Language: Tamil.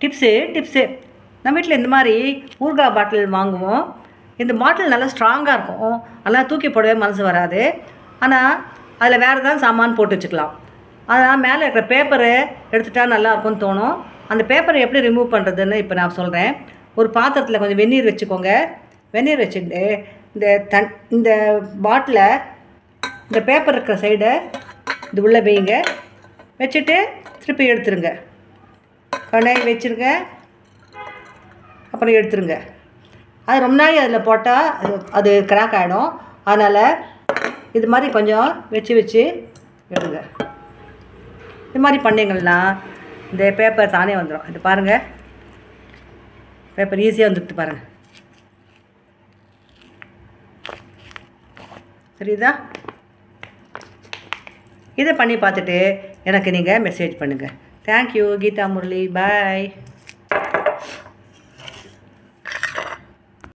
டிப்ஸு நம்ம வீட்டில் இந்த மாதிரி ஊறுகாய் பாட்டில் வாங்குவோம். இந்த பாட்டில் நல்லா ஸ்ட்ராங்காக இருக்கும். அதெல்லாம் தூக்கி போடவே மனசு வராது. ஆனால் அதில் வேறு தான் சாமான் போட்டு வச்சுக்கலாம். அதனால் மேலே இருக்கிற பேப்பரை எடுத்துட்டா நல்லாயிருக்கும்னு தோணும். அந்த பேப்பரை எப்படி ரிமூவ் பண்ணுறதுன்னு இப்போ நான் சொல்கிறேன். ஒரு பாத்திரத்தில் கொஞ்சம் வெந்நீர் வச்சுக்கோங்க. வெந்நீர் வச்சுட்டு இந்த பாட்டிலை இந்த பேப்பர் இருக்கிற சைடை இது உள்ளே வைங்க. வச்சுட்டு திருப்பி எடுத்துருங்க. கண்ணாடி வச்சுருங்க. அப்புறம் எடுத்துருங்க. அது ரொம்ப நாள் அதில் போட்டால் அது கிராக் ஆகிடும். அதனால் இது மாதிரி கொஞ்சம் வச்சு எடுங்க. இது மாதிரி பண்ணிங்கன்னா இந்த பேப்பர் தானே வந்துடும். இது பாருங்கள், பேப்பர் ஈஸியாக வந்துட்டு பாருங்கள். சரிதா? இதை பண்ணி பார்த்துட்டு எனக்கு நீங்கள் மெசேஜ் பண்ணுங்கள். தேங்க்யூ. கீதா முரளி. பாய்.